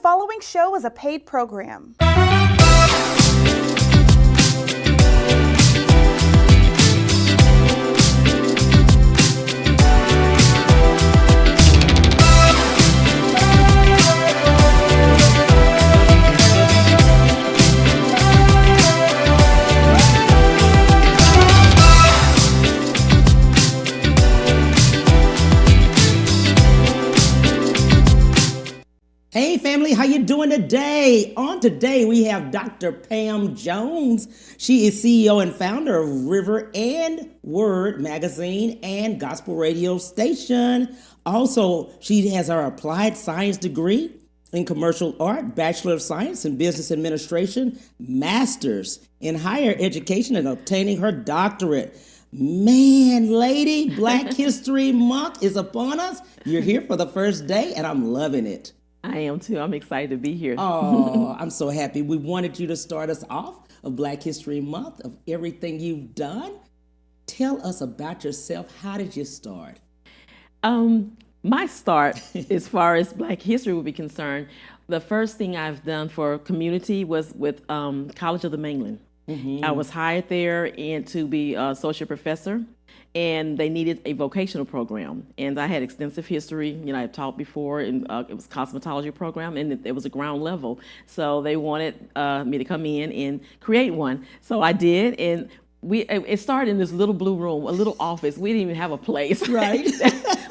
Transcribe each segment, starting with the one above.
following show is a paid program. Hey family, how you doing today? On today we have Dr. Pam Jones. She is CEO and founder of River and Word magazine and gospel radio station. Also, she has her applied science degree in commercial art, Bachelor of Science in Business Administration, Master's in Higher Education, and obtaining her doctorate. Man, lady, Black History Month is upon us. You're here for the first day, and I'm loving it. I am too. I'm excited to be here. Oh, I'm so happy. We wanted you to start us off of Black History Month, of everything you've done. Tell us about yourself. How did you start? My start, as far as Black history would be concerned, the first thing I've done for community was with College of the Mainland. Mm-hmm. I was hired there and to be a associate professor, and they needed a vocational program. And I had extensive history. You know, I had taught before, and it was a cosmetology program, and it was a ground level. So they wanted me to come in and create one. So I did, and it started in this little blue room, a little office. We didn't even have a place. Right.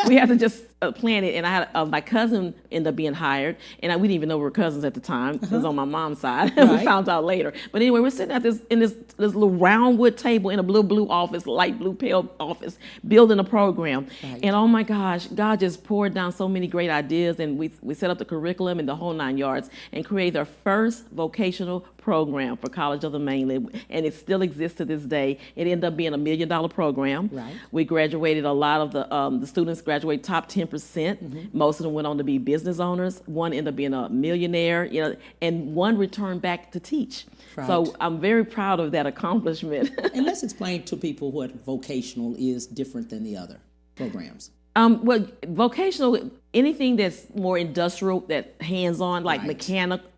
We had to just plan it. And I had my cousin ended up being hired, and we didn't even know we were cousins at the time. It was on my mom's side. Right. We found out later. But anyway, we're sitting at this little round wood table in a blue office, light blue pale office, building a program. Right. And oh my gosh, God just poured down so many great ideas, and we set up the curriculum and the whole 9 yards and created our first vocational program for College of the Mainland, and it still exists to this day. It ended up being $1 million program. Right. We graduated, a lot of the students graduated top 10%. Mm-hmm. Most of them went on to be business owners. One ended up being a millionaire, and one returned back to teach. Right. So I'm very proud of that accomplishment. And let's explain to people what vocational is different than the other programs. Well, vocational, anything that's more industrial, that hands-on, like Right.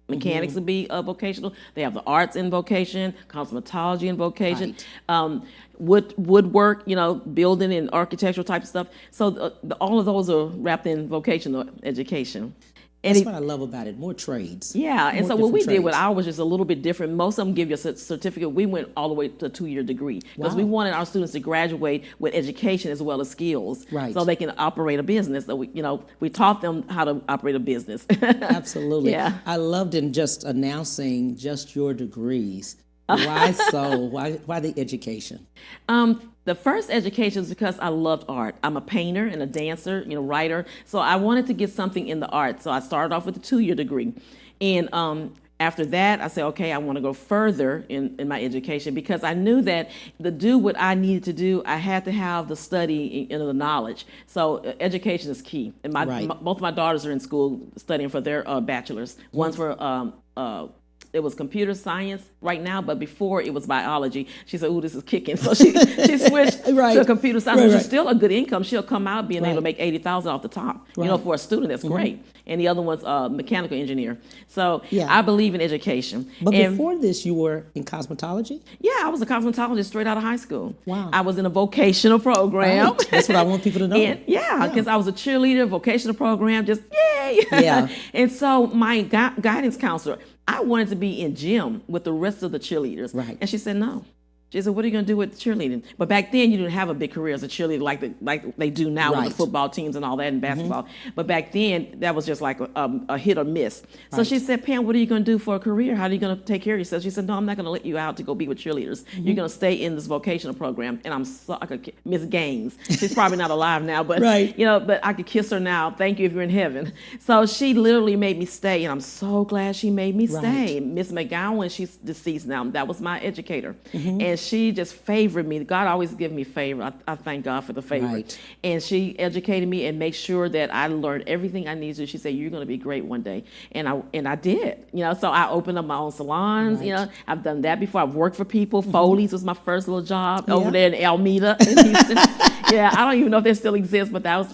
mechanics would be vocational. They have the arts in vocation, cosmetology in vocation, Right. woodwork, building and architectural type of stuff. So all of those are wrapped in vocational education. That's what I love about it, more trades. Yeah, and More so what we different did with trades. ours was just a little bit different. Most of them give you a certificate. We went all the way to a 2-year degree because we Wow. wanted our students to graduate with education as well as skills, Right. so they can operate a business. So we taught them how to operate a business. Absolutely. Yeah. I loved in just announcing just your degrees. Why so? Why the education? The first education is because I loved art. I'm a painter and a dancer, writer. So I wanted to get something in the art. So I started off with a 2-year degree. And after that, I said, okay, I want to go further in my education, because I knew that to do what I needed to do, I had to have the study and the knowledge. So education is key. And Right. both of my daughters are in school studying for their bachelor's. One's for it was computer science right now, but before it was biology. She said, "Ooh, this is kicking." So she switched Right. to computer science, Right, which right. is still a good income. She'll come out being able to Right. make $80,000 off the top. Right. For a student, that's great. And the other one's a mechanical engineer. So Yeah. I believe in education. But And before this, you were in cosmetology? yeah, I was a cosmetologist straight out of high school. Wow. I was in a vocational program. Right. That's what I want people to know. And because I was a cheerleader, vocational program, just yay. Yeah. And so my guidance counselor, I wanted to be in gym with the rest of the cheerleaders. Right. And she said, no. She said, what are you going to do with cheerleading? But back then, you didn't have a big career as a cheerleader like they do now with Right. the football teams and all that and basketball. But back then, that was just like a hit or miss. So she said, Pam, what are you going to do for a career? How are you going to take care of yourself? She said, no, I'm not going to let you out to go be with cheerleaders. You're going to stay in this vocational program. And I'm so, I could Miss Gaines. She's probably not alive now, but Right. but I could kiss her now. Thank you if you're in heaven. So she literally made me stay, and I'm so glad she made me stay. Miss McGowan, she's deceased now. That was my educator, and and she just favored me. God always give me favor. I thank God for the favor. Right. And she educated me and made sure that I learned everything I needed to. She said, "You're going to be great one day," and I did. So I opened up my own salons. Right. I've done that before. I've worked for people. Foley's was my first little job over Yeah. there in Alameda, in Houston. Yeah, I don't even know if that still exists, but that was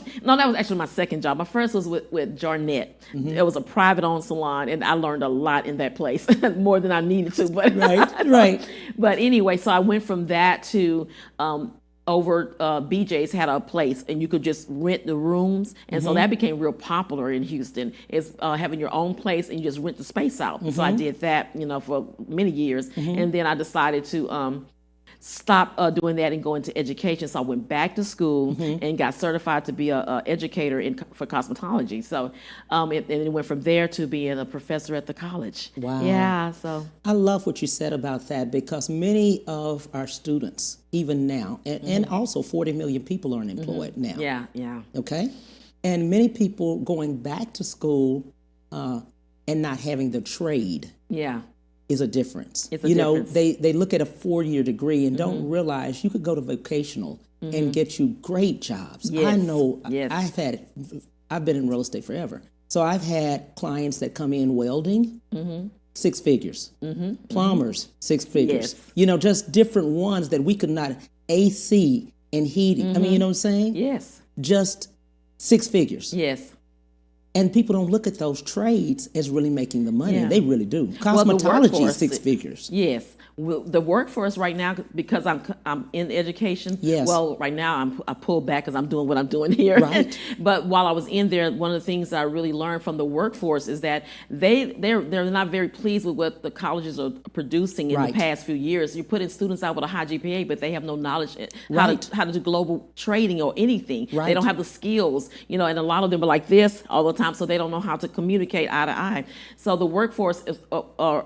actually my second job. My first was with Jarnett. It was a private-owned salon, and I learned a lot in that place, more than I needed to. But Right. But anyway, so I went from that to over BJ's had a place, and you could just rent the rooms, and so that became real popular in Houston. Is having your own place and you just rent the space out. So I did that, for many years, and then I decided to stop doing that and go into education. So I went back to school and got certified to be a educator for cosmetology. So and it went from there to being a professor at the college. Wow. Yeah. So I love what you said about that, because many of our students, even now, and also 40 million people are unemployed now. yeah. Okay? And many people going back to school and not having the trade Yeah. is a difference. It's a difference. They look at a 4-year degree and don't realize you could go to vocational and get you great jobs. Yes. I know. Yes. I've been in real estate forever. So I've had clients that come in welding, 6 figures. Plumbers, 6 figures. Yes. Just different ones that we could not, AC and heating. I mean, you know what I'm saying? Yes. Just 6 figures. Yes. And people don't look at those trades as really making the money. Yeah. They really do. Well, the Cosmetology is workforce- 6 figures. Yes. Well, the workforce right now, because I'm in education. Yes. Well, right now I pulled back because I'm doing what I'm doing here. Right. But while I was in there, one of the things that I really learned from the workforce is that they're not very pleased with what the colleges are producing in Right. the past few years. You're putting students out with a high GPA, but they have no knowledge Right. how to do global trading or anything. Right. They don't have the skills, and a lot of them are like this all the time, so they don't know how to communicate eye to eye. So the workforce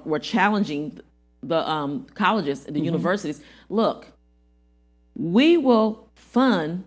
were challenging the colleges and the universities. Look, we will fund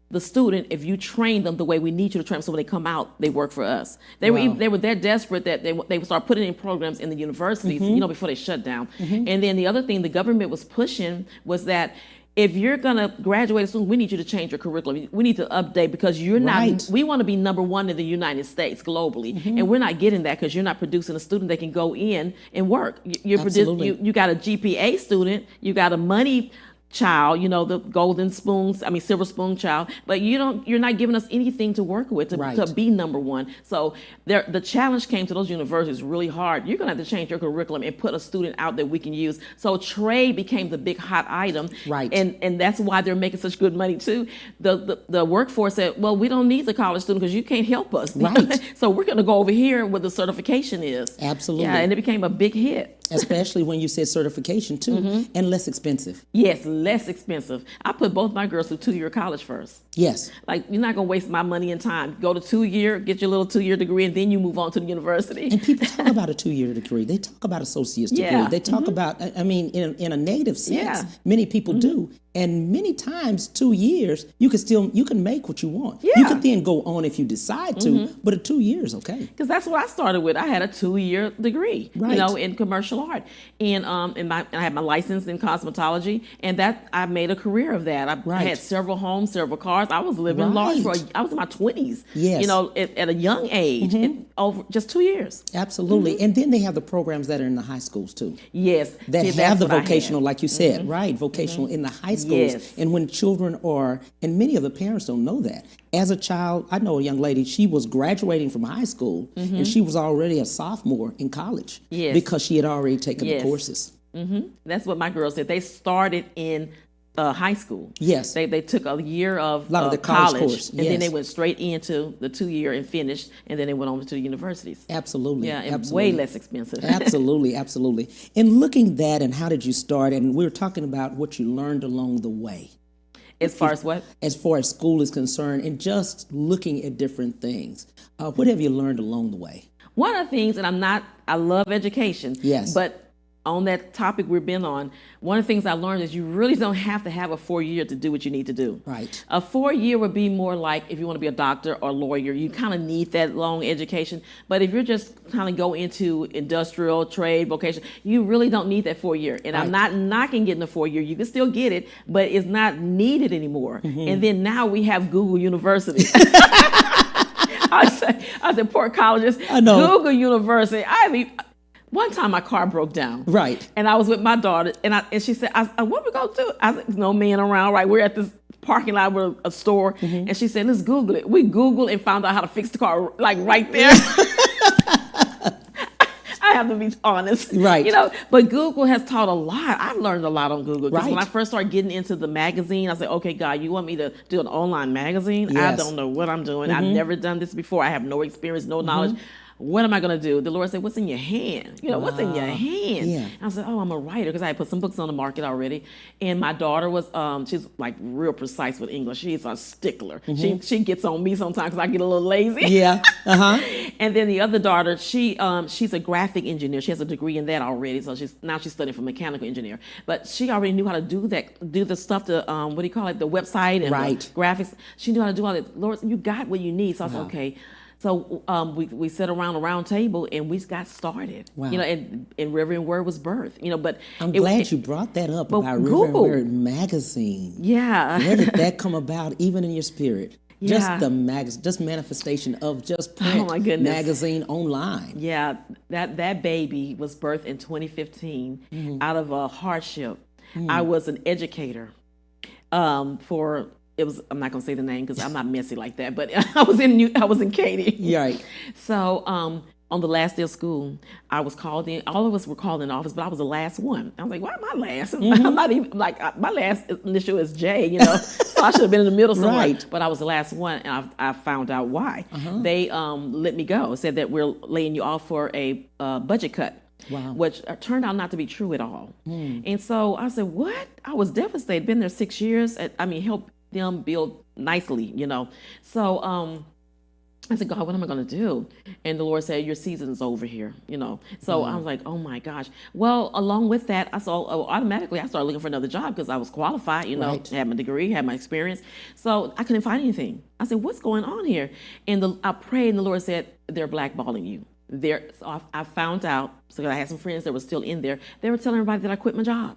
the student if you train them the way we need you to train them, so when they come out, they work for us. They were that desperate that they would start putting in programs in the universities, before they shut down. And then the other thing the government was pushing was that if you're going to graduate soon, we need you to change your curriculum. We need to update, because you're Right. not, we want to be number one in the United States globally. And we're not getting that because you're not producing a student that can go in and work. Absolutely. You got a GPA student, you got a money child, the golden spoons, silver spoon child, but you're not giving us anything to work with to Right. be number one. So the challenge came to those universities really hard. You're going to have to change your curriculum and put a student out that we can use. So trade became the big hot item. Right. And that's why they're making such good money too. The workforce said, well, we don't need the college student because you can't help us. Right. So we're going to go over here where the certification is. Absolutely. Yeah, and it became a big hit. Especially when you said certification too, and less expensive. Yes, less expensive. I put both my girls through 2-year college first. Yes. Like, you're not going to waste my money and time. Go to 2-year, get your little 2-year degree, and then you move on to the university. And people talk about a 2-year degree. They talk about associate's degree. Yeah. They talk about, in a negative sense, Yeah. many people do. And many times, 2 years, you can make what you want. Yeah. You could then go on if you decide to, but a 2 years, okay. Because that's what I started with. I had a 2-year degree, Right. in commercial art, and I had my license in cosmetology, and that I made a career of that. I Right. had several homes, several cars. I was living large Right. I was in my 20s. Yes. At a young age, over just 2 years. Absolutely. And then they have the programs that are in the high schools too. Yes, That See, have that's the what I had. vocational, like you said, right? Vocational in the high schools. Yes. And when children are, and many of the parents don't know that. As a child, I know a young lady, she was graduating from high school and she was already a sophomore in college Yes. because she had already taken the Yes. courses. That's what my girls did. They started in high school. Yes. They took a year of lot of the college course, and then yes. they went straight into the 2-year and finished, and then they went on to the universities. Absolutely. Yeah, and absolutely. way less expensive. Absolutely, absolutely. And looking at that and how did you start? And we were talking about what you learned along the way. As far as what? As far as school is concerned, and just looking at different things. What have you learned along the way? One of the things, and I love education. Yes. But on that topic we've been on, one of the things I learned is you really don't have to have a 4-year to do what you need to do. Right. A 4-year would be more like if you want to be a doctor or lawyer, you kind of need that long education. But if you're just kind of go into industrial, trade, vocation, you really don't need that 4-year. And I'm not knocking getting the 4-year. You can still get it, but it's not needed anymore. And then now we have Google University. I said, poor colleges. I know. Google University. I mean, one time my car broke down. Right. And I was with my daughter, and she said, what we going to do? I said, there's no man around, right? We're at this parking lot with a store. And she said, let's Google it. We Googled and found out how to fix the car, like right there. I have to be honest. Right. You know, but Google has taught a lot. I've learned a lot on Google. Because Right. when I first started getting into the magazine, I said, okay, God, you want me to do an online magazine? I Yes. don't know what I'm doing. I've never done this before. I have no experience, no knowledge. What am I going to do? The Lord said, what's in your hand? You know, what's in your hand? Yeah. I said, oh, I'm a writer because I had put some books on the market already. And my daughter was, she's like real precise with English. She's a stickler. She gets on me sometimes because I get a little lazy. Yeah. And then the other daughter, she's a graphic engineer. She has a degree in that already. So she's studying for mechanical engineer. But she already knew how to do the stuff, the the website and Right. the graphics. She knew how to do all that. Lord, you got what you need. So I said, okay. So we sat around a round table and we got started. Wow. You know, and River and Word was birthed. You know, but I'm glad you brought that up but about River and Google. Word magazine. Yeah. Where did that come about, even in your spirit? Yeah. Just the just manifestation of just print Oh, my goodness. magazine online. Yeah, that baby was birthed in 2015 out of a hardship. I was an educator for. It was. I'm not gonna say the name because I'm not messy like that. But I was in Katy. Right. So on the last day of school, I was called in. All of us were called in the office, but I was the last one. I was like, why am I last? I'm not even like my last initial is J. You know, so I should have been in the middle somewhere. Right. But I was the last one, and I found out why. They let me go. Said that we're laying you off for a budget cut. Wow. Which turned out not to be true at all. And so I said, what? I was devastated. Been there 6 years. Helped them build nicely, you know. So I said, God, what am I going to do? And the Lord said, your season is over here, you know. So I was like, oh my gosh. Well, along with that, automatically I started looking for another job because I was qualified, you know, Right. had my degree, had my experience. So I couldn't find anything. I said, what's going on here? And I prayed and the Lord said, they're blackballing you. So I found out, so I had some friends that were still in there. They were telling everybody that I quit my job.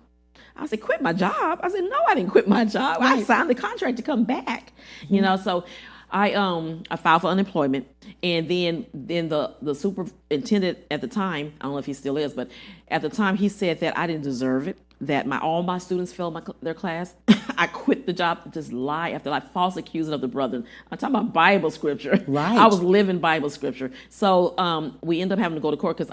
I said, quit my job? I said, no, I didn't quit my job. I signed the contract to come back. You know, so I filed for unemployment, and then the superintendent at the time, I don't know if he still is, but at the time he said that I didn't deserve it, that all my students failed their class. I quit the job, just lie after lie, false accusing of the brother. I'm talking about Bible scripture. Right. I was living Bible scripture. So we ended up having to go to court because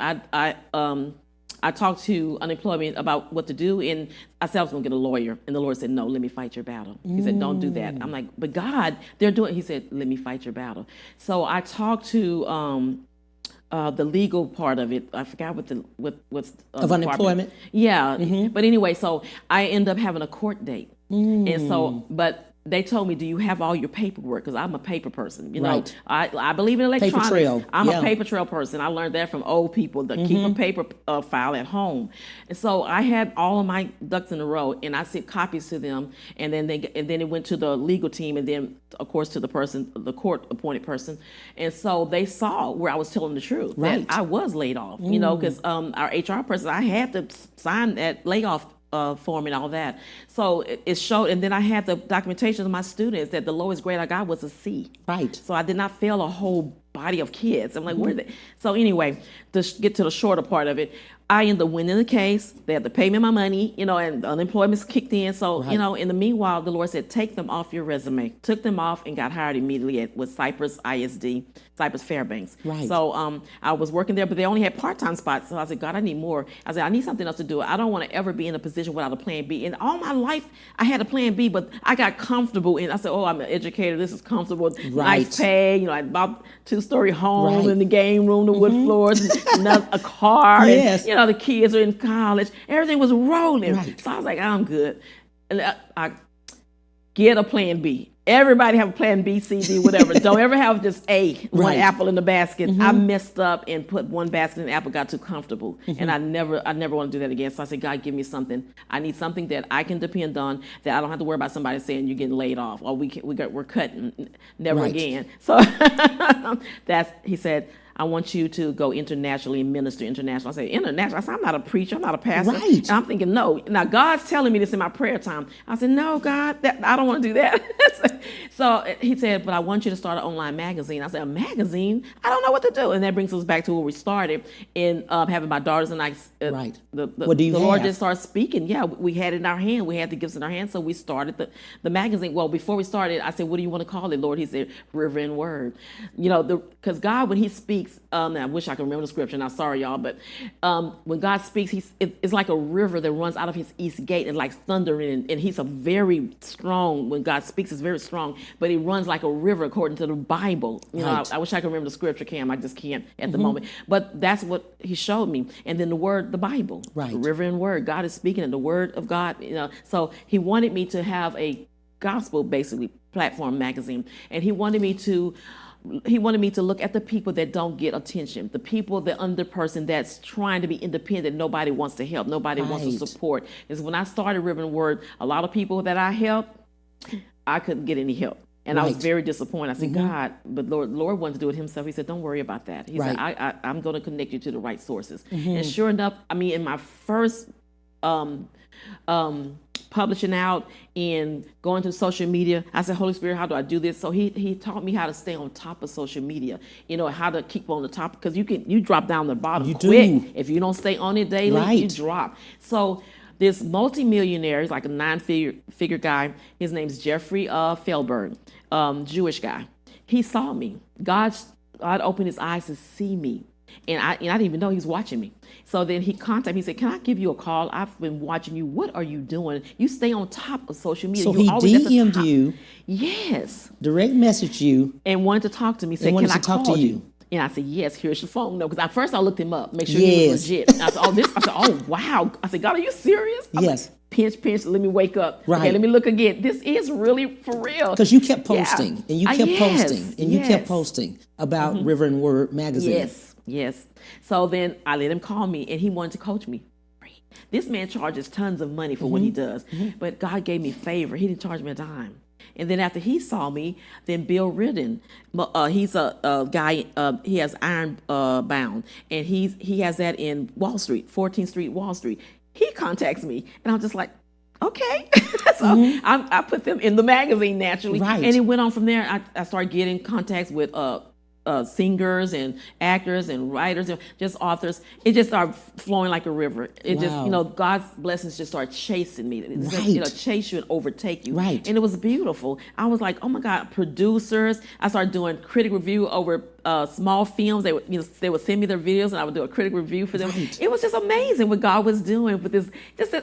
I talked to unemployment about what to do, and I said I was going to get a lawyer. And the Lord said, no, let me fight your battle. He said, don't do that. I'm like, but God, they're doing, he said, let me fight your battle. So I talked to the legal part of it. I forgot what's Of unemployment? Yeah. But anyway, so I end up having a court date. And so, but they told me, do you have all your paperwork? Because I'm a paper person. You know, Right. I believe in electronics. Paper trail. I'm Yeah. a paper trail person. I learned that from old people to keep a paper file at home. And so I had all of my ducks in a row, and I sent copies to them. And then it went to the legal team, and then of course to the court appointed person. And so they saw where I was telling the truth. Right. That I was laid off. You know, because our HR person, I had to sign that layoff form and all that. So it showed, and then I had the documentation of my students that the lowest grade I got was a C. Right. So I did not fail a whole body of kids. I'm like, where are they? So anyway, to get to the shorter part of it, I ended up winning the case. They had to pay me my money, you know, and the unemployment's kicked in. So, you know, in the meanwhile, the Lord said, take them off your resume. Took them off and got hired immediately with Cypress ISD, Cypress Fairbanks. Right. So I was working there, but they only had part-time spots. So I said, God, I need more. I said, I need something else to do. I don't want to ever be in a position without a plan B. And all my life, I had a plan B, but I got comfortable. And I said, oh, I'm an educator. This is comfortable. Right. Nice pay. You know, I bought 2-story home Right. in the game room, the wood floors, and a car. Yes. And, you know, the kids are in college. Everything was rolling. Right. So I was like, I'm good. And I get a plan B. everybody have a plan B, C, D, whatever. Don't ever have just one Right. apple in the basket. I messed up and put one basket in the apple, got too comfortable. And I never want to do that again. So I said, God, give me something. I need something that I can depend on, that I don't have to worry about somebody saying you're getting laid off or we're cutting, never Right. again. So he said, I want you to go internationally and minister international. I said, international? I said, I'm not a preacher. I'm not a pastor. Right. And I'm thinking, no. Now, God's telling me this in my prayer time. I said, no, God, I don't want to do that. So he said, but I want you to start an online magazine. I said, a magazine? I don't know what to do. And that brings us back to where we started in having my daughters and I. Right. What do you Lord have? just started speaking. Yeah, we had it in our hand. We had the gifts in our hand. So we started the magazine. Well, before we started, I said, what do you want to call it, Lord? He said, River and Word. You know, because God, when he speaks, I wish I could remember the scripture. Now, sorry, y'all, but when God speaks, it's like a river that runs out of his east gate and like thundering. And he's a very strong, when God speaks, it's very strong, but he runs like a river according to the Bible. You know, Right. I wish I could remember the scripture, Cam. I just can't at the moment. But that's what he showed me. And then the word, the Bible, Right. the river and word. God is speaking in the word of God. You know, so he wanted me to have a gospel, basically, platform magazine. And he wanted me to look at the people that don't get attention, the people, the under person that's trying to be independent. Nobody wants to help. Nobody wants to Right. support. Because when I started River and Word, a lot of people that I helped, I couldn't get any help. And I was Right. very disappointed. I said, God, but Lord wanted to do it himself. He said, don't worry about that. He said, I'm going to connect you to the right sources. And sure enough, I mean, in my first publishing out and going to social media, I said, Holy Spirit, how do I do this? So he taught me how to stay on top of social media, you know, how to keep on the top, because you drop down the bottom You quick. do. If you don't stay on it daily, you Right. drop. So this multimillionaire, he's like a nine-figure guy. His name's Jeffrey Fehlberg, Jewish guy. He saw me. God opened his eyes to see me. And I didn't even know he was watching me. So then he contacted me. He said, can I give you a call? I've been watching you. What are you doing? You stay on top of social media. So You're he always at the DM'd top. you, Yes. direct message you. And wanted to talk to me. Said, wanted can I to talk to call you. you? And I said, yes, here's your phone. No, because at first I looked him up, make sure Yes. he was legit. And I said, I said, oh, wow. I said, God, are you serious? I'm Yes. like, pinch, let me wake up. Right. Okay, let me look again. This is really for real. Because you kept Yeah. posting and you kept Yes, posting and you kept yes. posting about River and Word magazine. Yes. So then I let him call me, and he wanted to coach me. This man charges tons of money for what he does, but God gave me favor. He didn't charge me a dime. And then after he saw me, then Bill Ridden, he's a guy. He has Iron Bound, and he has that in Wall Street, 14th Street, Wall Street. He contacts me, and I'm just like, okay. So I put them in the magazine naturally, Right. and it went on from there. I started getting contacts with singers and actors and writers, just authors. It just started flowing like a river. It just, Wow. God's blessings just started chasing me. It just, Right. chase you and overtake you. Right. And it was beautiful. I was like, oh my God, producers. I started doing critic review over small films. They would send me their videos, and I would do a critic review for them. Right. It was just amazing what God was doing with this.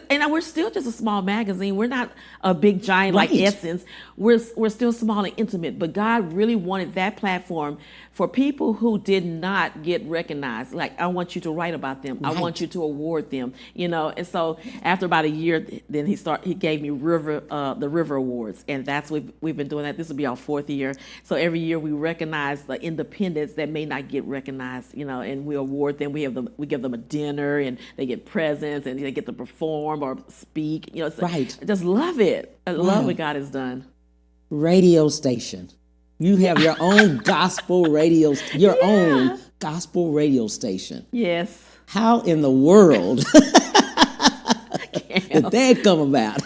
And we're still just a small magazine. We're not a big giant like Right. Essence. We're still small and intimate. But God really wanted that platform for people who did not get recognized. Like, I want you to write about them. I Right. want you to award them. And so after about a year, then he gave me the River Awards, and that's we've been doing that. This will be our 4th year. So every year we recognize the independents that may not get recognized, and we award them. We give them a dinner, and they get presents, and they get to perform or speak. So Right. I just love it. I love Wow. what God has done. Radio station. You have your own gospel radio, own gospel radio station. Yes. How in the world did that come about?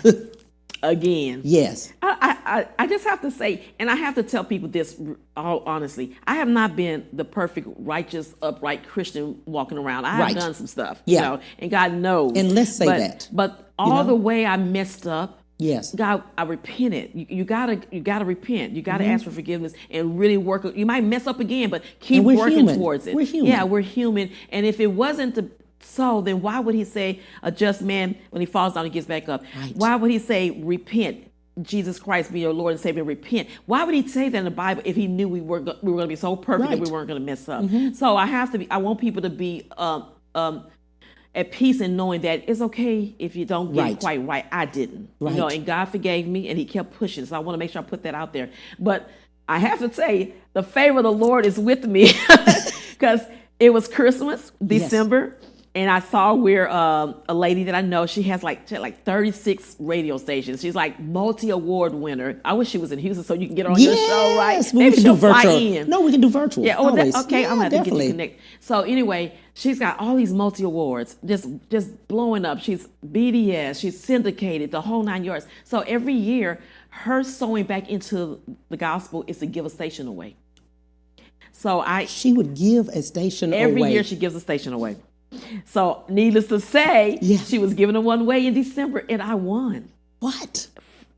Again. Yes. I just have to say, and I have to tell people this all honestly, I have not been the perfect, righteous, upright Christian walking around. I have Right. done some stuff, Yeah. and God knows. And let's say that. But all know? the way I messed up, Yes. God, I repented. You gotta repent. You gotta ask for forgiveness and really work. You might mess up again, but keep And we're working human. towards it. We're human. Yeah, we're human. And if it wasn't so, then why would he say a just man, when he falls down, he gets back up? Right. Why would he say repent? Jesus Christ be your Lord and Savior, repent. Why would he say that in the Bible if he knew we were going to be so perfect that Right. we weren't going to mess up? So I want people to be at peace in knowing that it's okay if you don't get it quite right. I didn't, Right. and God forgave me, and He kept pushing. So I want to make sure I put that out there. But I have to say, the favor of the Lord is with me because it was Christmas, December. And I saw where a lady that I know, she had like 36 radio stations. She's like multi-award winner. I wish she was in Houston so you can get her on your show, right? Yes, Maybe we can she'll do virtual. fly in. No, we can do virtual. Yeah. Always. Okay. Yeah, I'm gonna have definitely. to get you connected. So anyway, she's got all these multi-awards, just blowing up. She's BDS. She's syndicated, the whole 9 yards. So every year, her sewing back into the gospel is to give a station away. So She would give a station every away. year she gives a station away. So needless to say, she was giving it one way in December, and I won. What?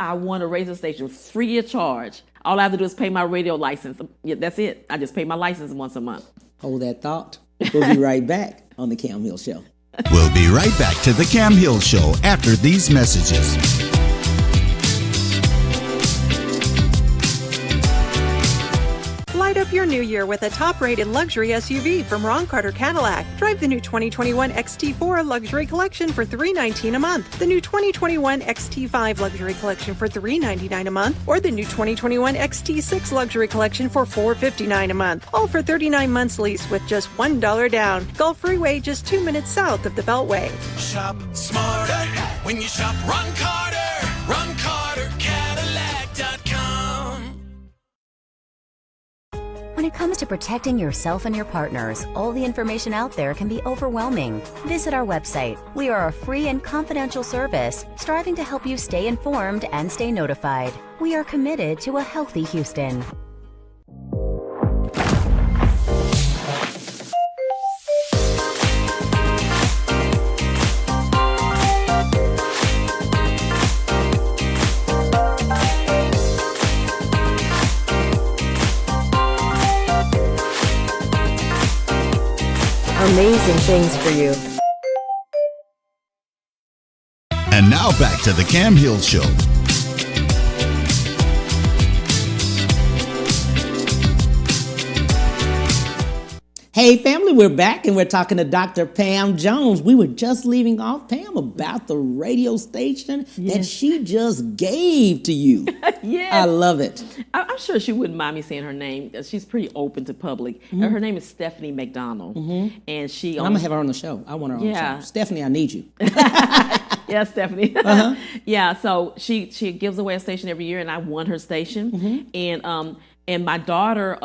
I won a radio station free of charge. All I have to do is pay my radio license. Yeah, that's it. I just pay my license once a month. Hold that thought. We'll be right back on the Cam Hill Show. We'll be right back to the Cam Hill Show after these messages. Light up your new year with a top-rated luxury SUV from Ron Carter Cadillac. Drive the new 2021 XT4 Luxury Collection for $319 a month, the new 2021 XT5 Luxury Collection for $399 a month, or the new 2021 XT6 Luxury Collection for $459 a month. All for 39 months lease with just $1 down. Gulf Freeway, just 2 minutes south of the Beltway. Shop smarter when you shop Ron Carter. RonCarterCadillac.com. When it comes to protecting yourself and your partners, all the information out there can be overwhelming. Visit our website. We are a free and confidential service, striving to help you stay informed and stay notified. We are committed to a healthy Houston. Amazing things for you. And now back to the Cam Hill Show. Hey family, we're back and we're talking to Dr. Pam Jones. We were just leaving off, Pam, about the radio station that she just gave to you. Yes. I love it. I'm sure she wouldn't mind me saying her name. She's pretty open to public. Her name is Stephanie McDonald. And she I'm going to have her on the show. I want her on the show. Stephanie, I need you. Yeah, Stephanie. Yeah, so she gives away a station every year, and I won her station. And my daughter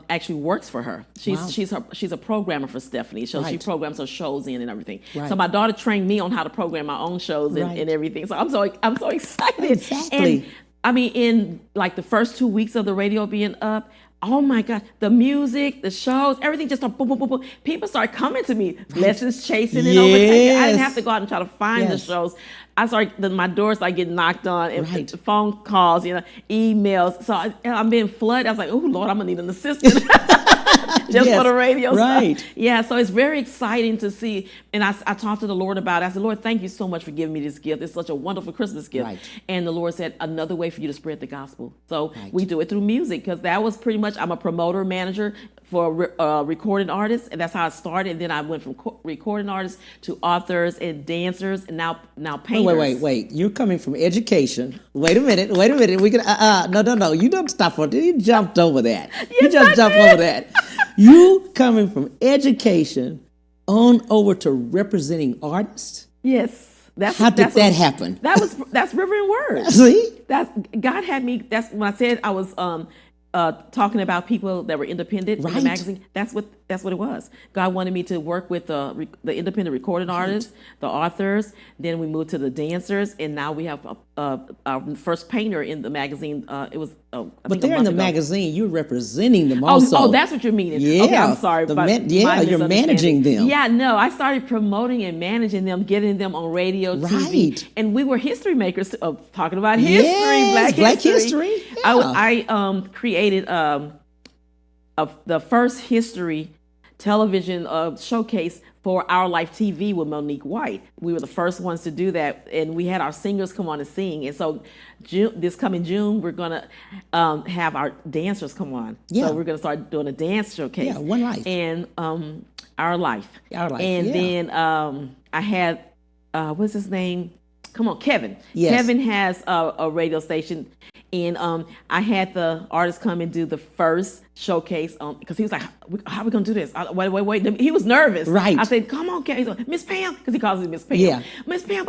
actually works for her. She's a programmer for Stephanie. So she programs her shows in and everything. Right. So my daughter trained me on how to program my own shows and everything. So I'm so excited. Exactly. And I mean, in like the first 2 weeks of the radio being up, oh my God, the music, the shows, everything just started boom, boom, boom, boom. People started coming to me, blessings chasing and overtaking. I didn't have to go out and try to find the shows. My doors started getting knocked on, and phone calls, emails. So I'm being flooded. I was like, oh Lord, I'm gonna need an assistant. Just for the radio stuff. Yeah, so it's very exciting to see. And I talked to the Lord about it. I said, Lord, thank you so much for giving me this gift. It's such a wonderful Christmas gift. And the Lord said, another way for you to spread the gospel. So we do it through music, because that was pretty much, I'm a promoter, manager for recording artists, and that's how I started. And then I went from recording artists to authors and dancers, and now painters. Wait. You're coming from education. Wait a minute. We can no. You don't stop on that. You jumped over that. You just jumped over that. You coming from education on over to representing artists? Yes. How did that happen? That's River and Word. See? God had me. That's when I said I was talking about people that were independent in the magazine. That's what it was. God wanted me to work with the independent recording artists, the authors. Then we moved to the dancers, and now we have our first painter in the magazine. It was. But they're in the magazine. You're representing them also. Oh, that's what you're meaning. Yeah. Okay, I'm sorry. You're managing them. Yeah, no, I started promoting and managing them, getting them on radio, TV, and we were history makers. Talking about history, Black history. Yeah. I created the first history television showcase for Our Life TV with Monique White. We were the first ones to do that, and we had our singers come on and sing. And so this coming June, we're going to have our dancers come on. Yeah. So we're going to start doing a dance showcase. Yeah, One Life. And Our Life. Our Life, and then I had what's his name? Come on, Kevin. Yes. Kevin has a radio station, and I had the artist come and do the first showcase because he was like, "How are we gonna do this?" Wait. He was nervous. Right. I said, "Come on, Kevin." He's like, "Miss Pam," because he calls me Miss Pam. Yeah. Miss Pam,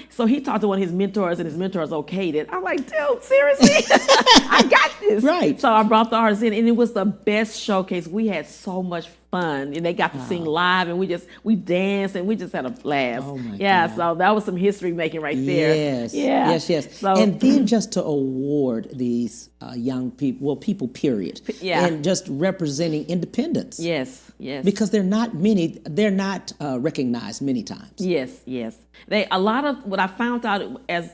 so he talked to one of his mentors, and his mentors okayed it. I'm like, dude, seriously, I got this. Right. So I brought the artist in, and it was the best showcase. We had so much fun, and they got to sing live, and we danced, and we just had a blast. Oh my yeah, God. so that was some history making right there. Yes. Yeah. Yes. So, And then just to award these young people, people, period. Yeah. And just representing independence. yes. Because they're not recognized many times. Yes. A lot of what I found out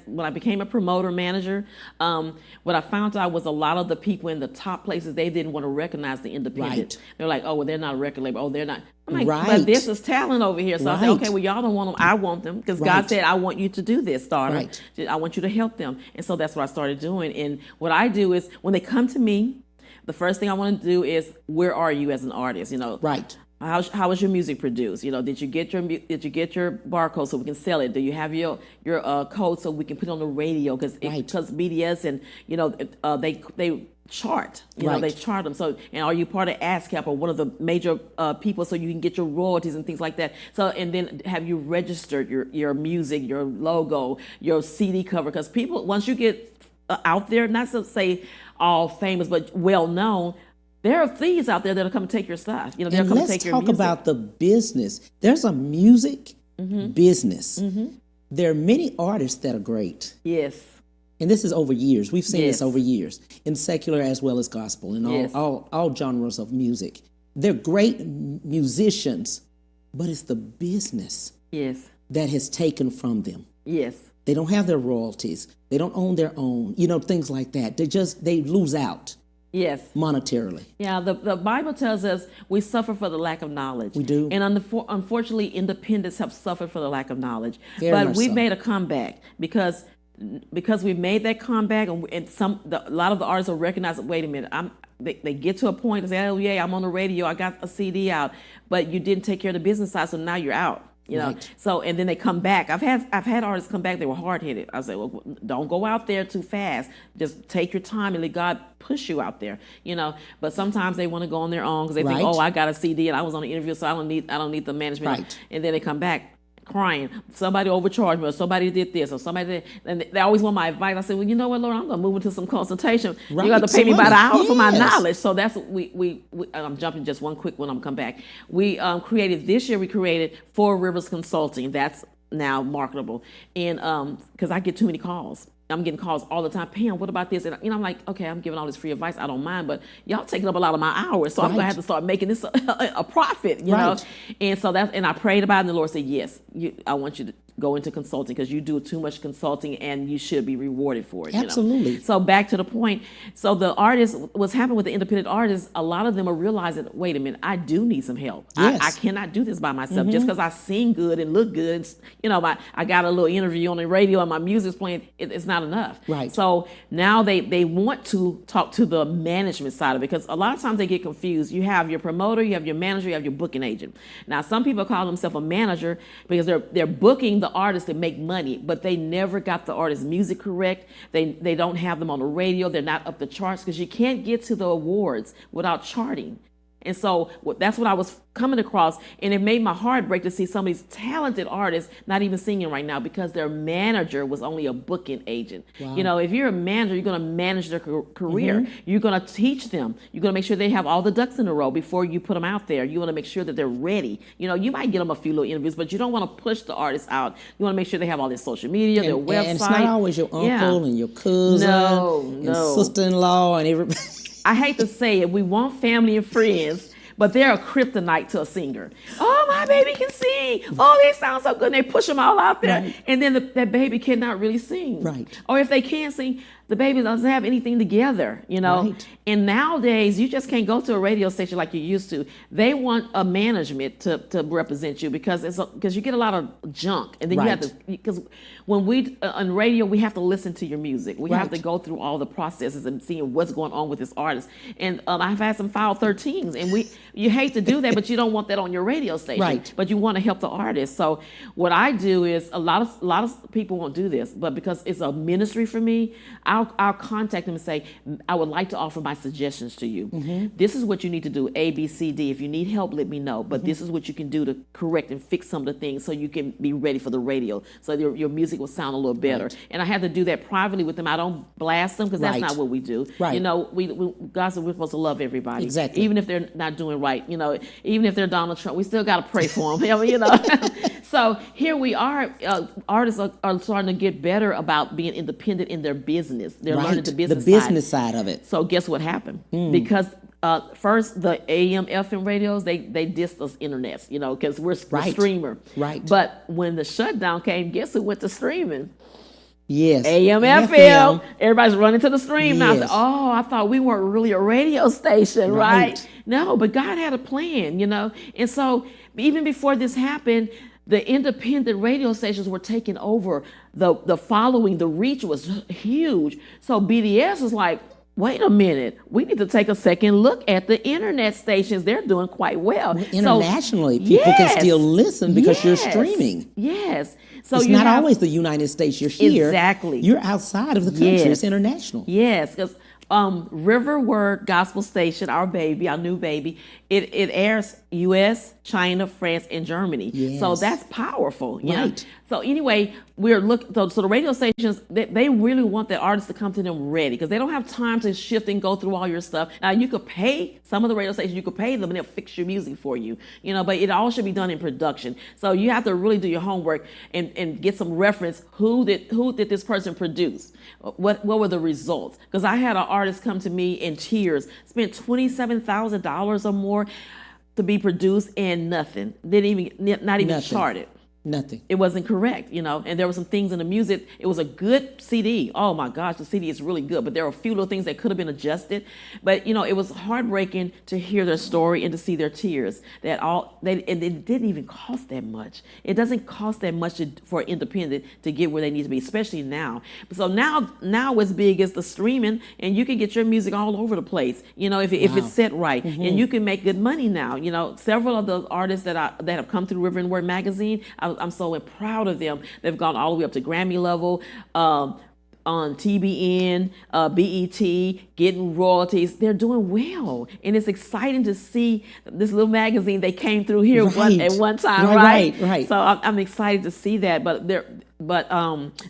when I became a promoter manager, what I found out was a lot of the people in the top places, they didn't want to recognize the independent. Right. They're like, oh, well, they're not a record label. Oh, they're not. I'm like, Right. but this is talent over here. So I said, Right. okay, well, y'all don't want them. I want them because Right. God said, I want you to do this, daughter. Right. I want you to help them. And so that's what I started doing. And what I do is when they come to me, the first thing I want to do is, where are you as an artist? Right. How was your music produced? Did you get your barcode so we can sell it? Do you have your code so we can put it on the radio? Because Right. BDS and they chart. Right. They chart them. So, and are you part of ASCAP or one of the major people so you can get your royalties and things like that? So, and then have you registered your music, your logo, your CD cover? Because people, once you get out there, not to say all famous, but well known, there are thieves out there that'll come and take your stuff. They'll And come let's take your talk music. about the business. There's a music Mm-hmm. business. There are many artists that are great. Yes. And this is over years. We've seen this Yes. over years, in secular as well as gospel, and Yes. all genres of music. They're great musicians, but it's the business Yes. that has taken from them. Yes. They don't have their royalties. They don't own their own, things like that. They lose out Yes. monetarily. Yeah, the Bible tells us we suffer for the lack of knowledge. We do. And unfortunately, independents have suffered for the lack of knowledge. Very but much we've so. made a comeback because we made that comeback, and a lot of the artists will recognize, wait a minute, they get to a point and say, oh yeah, I'm on the radio, I got a CD out, but you didn't take care of the business side, so now you're out. Right. So, and then they come back. I've had artists come back. They were hard headed. I said, well, don't go out there too fast. Just take your time and let God push you out there. But sometimes they want to go on their own because they think, Right. oh, I got a CD and I was on the interview, so I don't need the management. Right. And then they come back crying, somebody overcharged me, or somebody did this, or somebody did, and they always want my advice. I said, well, you know what, Lord, I'm going to move into some consultation. Right. You got to pay me by the hour for my Yes. knowledge. So that's what we I'm jumping just one quick when I'm come back. We created 4 Rivers Consulting. That's now marketable, and because I get too many calls. I'm getting calls all the time. Pam, what about this? And I'm like, okay, I'm giving all this free advice. I don't mind, but y'all taking up a lot of my hours, so I'm gonna Right. have to start making this a profit, you know. Right. And so and I prayed about it, and the Lord said, yes, I want you to go into consulting because you do too much consulting, and you should be rewarded for it. Absolutely. So back to the point. So the artists, what's happening with the independent artists? A lot of them are realizing, wait a minute, I do need some help. Yes. I cannot do this by myself just because I sing good and look good. I got a little interview on the radio and my music's playing. It's not enough. Right. So now they want to talk to the management side of it because a lot of times they get confused. You have your promoter, you have your manager, you have your booking agent. Now some people call themselves a manager because they're booking the artists to make money, but they never got the artist's music correct. They don't have them on the radio. They're not up the charts because you can't get to the awards without charting. And so that's what I was coming across, and it made my heart break to see some of these talented artists not even singing right now because their manager was only a booking agent. Wow. If you're a manager, you're going to manage their career. You're going to teach them. You're going to make sure they have all the ducks in a row before you put them out there. You want to make sure that they're ready. You might get them a few little interviews, but you don't want to push the artists out. You want to make sure they have all their social media, their website. And it's not always your uncle and your cousin and No. sister-in-law and everybody. I hate to say it, we want family and friends, but they're a kryptonite to a singer. Oh, my baby can sing. Oh, they sound so good. And they push them all out there. Right. And then that baby cannot really sing. Right. Or if they can sing, the baby doesn't have anything together, Right. And nowadays, you just can't go to a radio station like you used to. They want a management to represent you because you get a lot of junk. And then you have Right. to, because when we, on radio, we have to listen to your music. We have Right. to go through all the processes and seeing what's going on with this artist. And I've had some File 13s, and you hate to do that, but you don't want that on your radio station. station, Right. but you want to help the artist. So what I do is a lot of people won't do this, but because it's a ministry for me, I'll contact them and say, I would like to offer my suggestions to you. This is what you need to do, A, B, C, D. If you need help, let me know. But this is what you can do to correct and fix some of the things so you can be ready for the radio, so your music will sound a little better. Right. And I have to do that privately with them. I don't blast them because that's Right. not what we do. Right. You know, God said we're supposed to love everybody. Exactly. Even if they're not doing right, you know, even if they're Donald Trump, we still got to pray for them, you know. So here we are, artists are starting to get better about being independent in their business. They're learning the business side of it. So guess what happened? Because first the AM, FM radios, they dissed us internets, you know, because we're Right. streamer. Right. But when the shutdown came, guess who went to streaming? Yes. AM, FM. FM. Everybody's running to the stream now. I said, Yes. oh, I thought we weren't really a radio station, right? Right. No, but God had a plan, you know. And so even before this happened, the independent radio stations were taking over. The following, the reach was huge. So BDS was like, wait a minute, we need to take a second look at the internet stations. They're doing quite well. Internationally, people can still listen because you're streaming. Yes. So It's you not have, always the United States. You're here. Exactly. You're outside of the country. Yes. It's international. Yes, because River Word Gospel Station, our baby, our new baby, it airs U.S., China, France, and Germany. Yes. So that's powerful. You know? Right. So anyway, we're looking. So the radio stations, they really want the artists to come to them ready because they don't have time to shift and go through all your stuff. Now you could pay some of the radio stations. You could pay them and they'll fix your music for you. You know, but it all should be done in production. So you have to really do your homework and get some reference. Who did this person produce? What were the results? Because I had an artist come to me in tears, spent $27,000 or more to be produced and nothing. Not even Nothing. charted. Nothing. It wasn't correct, you know, and there were some things in the music. It was a good CD. Oh my gosh, the CD is really good, but there were a few little things that could have been adjusted. But you know, it was heartbreaking to hear their story and to see their tears. And it didn't even cost that much. It doesn't cost that much for independent to get where they need to be, especially now. So now what's big is the streaming, and you can get your music all over the place. You know, if it's set right, and you can make good money now. You know, several of the artists that have come through River and Word magazine, I'm so proud of them. They've gone all the way up to Grammy level, on TBN, BET, getting royalties. They're doing well. And it's exciting to see this little magazine. They came through here at one time, right? So I'm excited to see that. But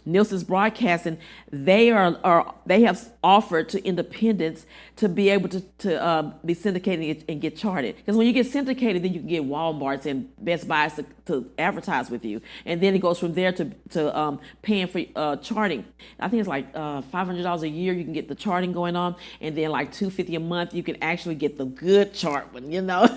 Nielsen's Broadcasting, they have offered to independents to be able to be syndicated and get charted. Because when you get syndicated, then you can get Walmarts and Best Buys to advertise with you, and then it goes from there to paying for charting. I think it's like $500 a year. You can get the charting going on, and then like $250 a month. You can actually get the good chart one, you know.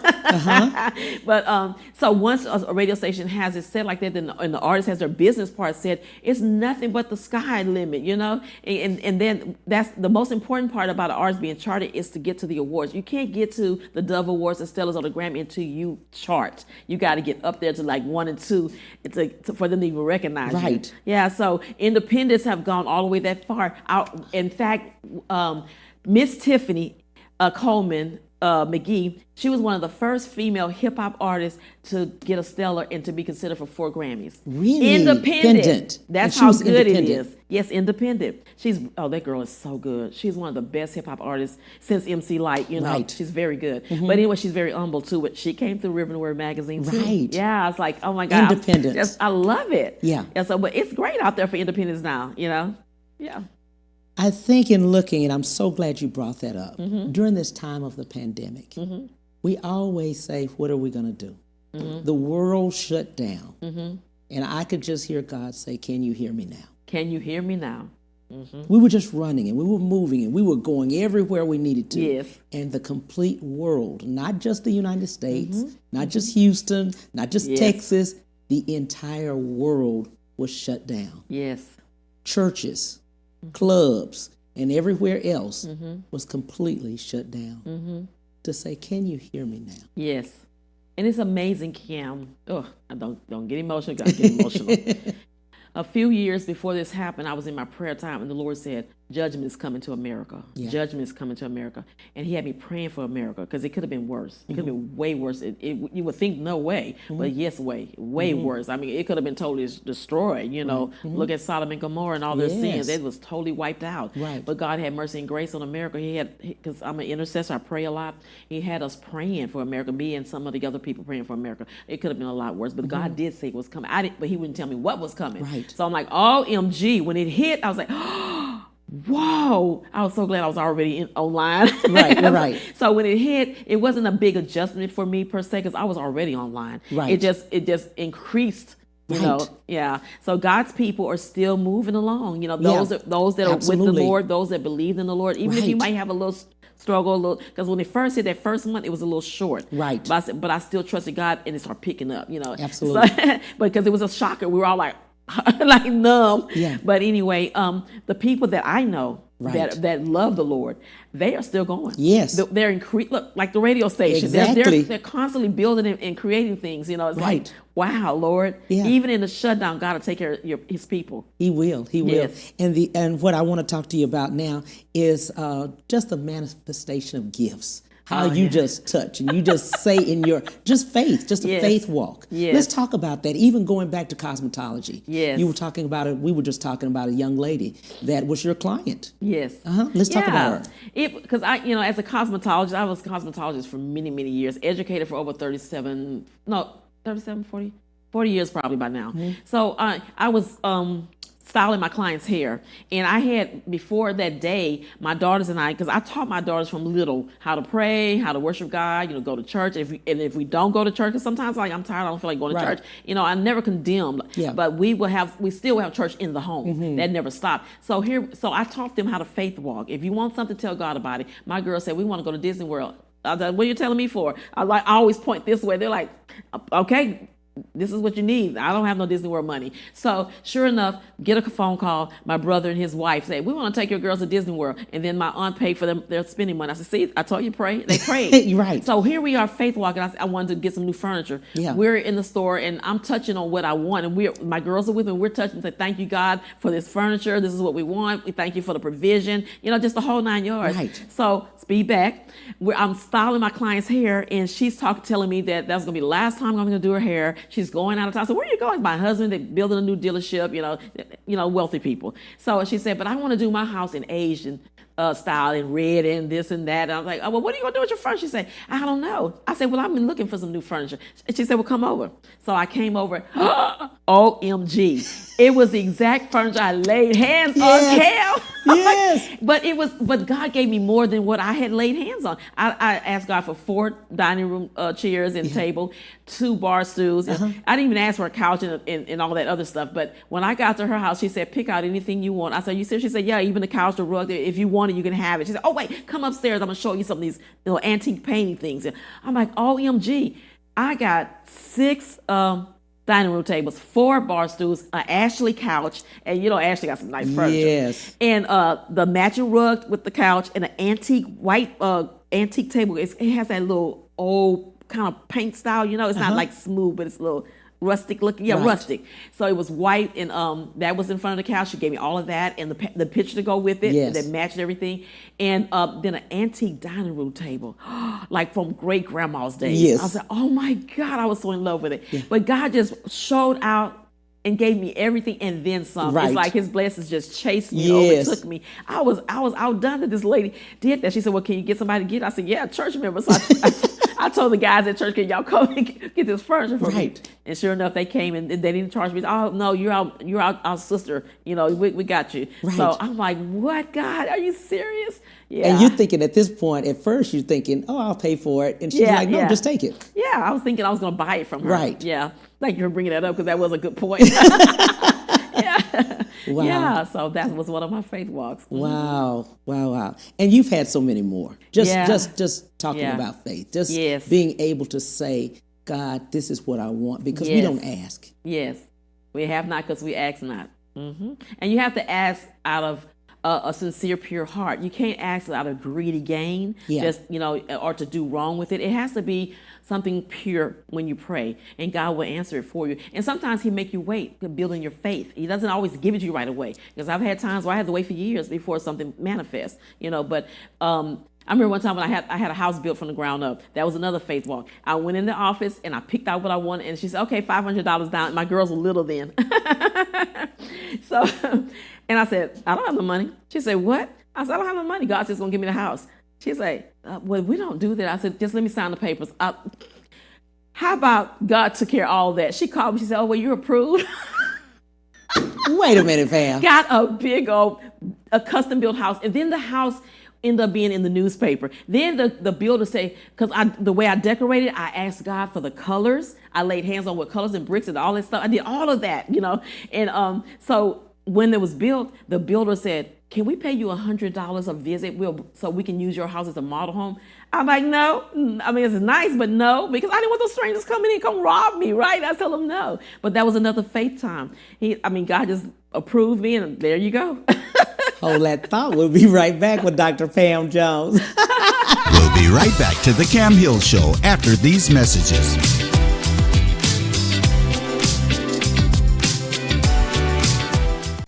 But so once a radio station has it set like that, then and the artist has their business part said, it's nothing but the sky limit, you know? And then that's the most important part about an artist being charted is to get to the awards. You can't get to the Dove Awards, the Stellars, or the Grammy until you chart. You got to get up there to like 1 and 2 for them to even recognize you. Yeah, so independents have gone all the way that far. In fact, Miss Tiffany Coleman McGee, she was one of the first female hip hop artists to get a stellar and to be considered for 4 Grammys. Really? Independent. That's And she how was good it independent. is. Yes, independent. That girl is so good. She's one of the best hip hop artists since MC Lyte, you know. Right. She's very good. But anyway, she's very humble too. But she came through River and Word magazine too. Right. Yeah, I was like, oh my God. Independent. I love it. Yeah. So, but it's great out there for independents now, you know. Yeah. I think in looking, and I'm so glad you brought that up, during this time of the pandemic, we always say, what are we going to do? The world shut down. And I could just hear God say, can you hear me now? Can you hear me now? We were just running and we were moving and we were going everywhere we needed to. Yes. And the complete world, not just the United States, not just Houston, not just Texas, the entire world was shut down. Yes. Churches, clubs, and everywhere else was completely shut down. To say, can you hear me now? Yes. And it's amazing, Cam. Oh, don't get emotional. Gotta get emotional. A few years before this happened, I was in my prayer time, and the Lord said, judgment is coming to America. Yeah. Judgment is coming to America. And he had me praying for America because it could have been worse. It could have been way worse. You would think no way, but yes, way worse. I mean, it could have been totally destroyed, you know. Look at Sodom and Gomorrah and all their sins. It was totally wiped out. Right. But God had mercy and grace on America. Because I'm an intercessor, I pray a lot. He had us praying for America, me and some of the other people praying for America. It could have been a lot worse, but God did say it was coming. But he wouldn't tell me what was coming. Right. So I'm like, OMG. When it hit, I was like, whoa. I was so glad I was already online. Right. So when it hit, it wasn't a big adjustment for me per se, because I was already online. Right. It just increased. You know, yeah. So God's people are still moving along. You know, those that are with Absolutely. the Lord, those that believe in the Lord, even if you might have a little struggle, because when it first hit that first month, it was a little short. Right. But I still trusted God, and it started picking up. You know, Absolutely. So, because it was a shocker, we were all like, like numb. Yeah. But anyway, the people that I know that love the Lord, they are still going. Yes. They're look, like the radio station. Exactly. They're constantly building and creating things. You know, it's like, Right. wow, Lord. Yeah. Even in the shutdown, God will take care of his people. He will. Yes. And what I want to talk to you about now is just the manifestation of gifts. How you just touch and you just say in your just faith, just a faith walk. Yes. Let's talk about that. Even going back to cosmetology. Yes. You were talking about it. We were just talking about a young lady that was your client. Yes. Let's talk about her. Because as a cosmetologist, I was a cosmetologist for many, many years, educated for over 40 years probably by now. So I was styling my clients' hair. And I had, before that day, my daughters and I, because I taught my daughters from little how to pray, how to worship God, go to church. And if we don't go to church, because sometimes I'm tired, I don't feel like going to church. I never condemned, but we still have church in the home. That never stopped. So I taught them how to faith walk. If you want something, tell God about it. My girls said, we want to go to Disney World. I was like, what are you telling me for? I always point this way. They're like, okay, this is what you need. I don't have no Disney World money. So sure enough, get a phone call. My brother and his wife say, we want to take your girls to Disney World. And then my aunt paid for them their spending money. I said, see, I told you pray. They prayed. Right. So here we are, faith walking. I wanted to get some new furniture. Yeah. We're in the store and I'm touching on what I want. And my girls are with me. We're touching and say, thank you, God, for this furniture. This is what we want. We thank you for the provision. Just the whole 9 yards. Right. So speed back. I'm styling my client's hair and she's telling me that that's going to be the last time I'm going to do her hair. She's going out of town. I said, where are you going? My husband, they're building a new dealership, wealthy people. So she said, but I want to do my house in Asian style and red and this and that. And I was like, oh, well, what are you going to do with your furniture? She said, I don't know. I said, well, I've been looking for some new furniture. And she said, well, come over. So I came over. OMG. It was the exact furniture I laid hands on, Cam. Yes. But God gave me more than what I had laid hands on. I asked God for 4 dining room chairs and table, 2 bar stools. I didn't even ask for a couch and all that other stuff. But when I got to her house, she said, pick out anything you want. I said, you serious? She said, yeah, even the couch, the rug, if you want it, you can have it. She said, oh, wait, come upstairs. I'm going to show you some of these antique painting things. I'm like, OMG. I got 6 dining room tables, 4 bar stools, an Ashley couch, and Ashley got some nice furniture. Yes. And the matching rug with the couch and an antique white antique table. It has that little old kind of paint style, it's not like smooth, but it's a little rustic looking. Yeah, Right. rustic. So it was white, and that was in front of the couch. She gave me all of that and the picture to go with it. Yes. That matched everything. And then an antique dining room table, like from great grandma's days. Yes. I was like, oh my God, I was so in love with it. Yeah. But God just showed out and gave me everything and then some. Right. It's like his blessings just chased me, Yes. overtook me. I was outdone that this lady did that. She said, well, can you get somebody to get it? I said, yeah, church members. So I told the guys at church, can y'all come and get this furniture for me? And sure enough, they came and they didn't charge me. Oh, no, you're our sister. We got you. Right. So I'm like, what, God? Are you serious? Yeah. And you're thinking at this point, at first you're thinking, oh, I'll pay for it. And she's like, no, just take it. Yeah, I was thinking I was going to buy it from her. Right. Yeah. Thank you for bringing that up because that was a good point. Yeah. Wow. Yeah, so that was one of my faith walks. Wow. And you've had so many more. Just talking about faith. Just being able to say, God, this is what I want, because we don't ask. Yes. We have not because we ask not. And you have to ask out of a sincere, pure heart. You can't ask out of greedy gain, just, or to do wrong with it. It has to be something pure when you pray, and God will answer it for you. And sometimes He make you wait, building your faith. He doesn't always give it to you right away, because I've had times where I had to wait for years before something manifests. But I remember one time when I had a house built from the ground up. That was another faith walk. I went in the office and I picked out what I wanted, and she said, "Okay, $500 down." My girls were little then, so and I said, "I don't have the money." She said, "What?" I said, "I don't have the money. God's just gonna give me the house." She said, "Well, we don't do that." I said, "Just let me sign the papers." How about God took care of all that? She called me. She said, "Oh, well, you're approved." Wait a minute, Pam. Got a big old custom built house, and then the house ended up being in the newspaper. Then the builder said, because the way I decorated, I asked God for the colors. I laid hands on what colors and bricks and all that stuff. I did all of that, And so when it was built, the builder said, "Can we pay you $100 a visit so we can use your house as a model home?" I'm like, "No. I mean, it's nice, but no," because I didn't want those strangers coming in and come rob me, right? I tell them no. But that was another faith time. God just approved me, and there you go. Hold that thought. We'll be right back with Dr. Pam Jones. We'll be right back to the Cam Hill Show after these messages.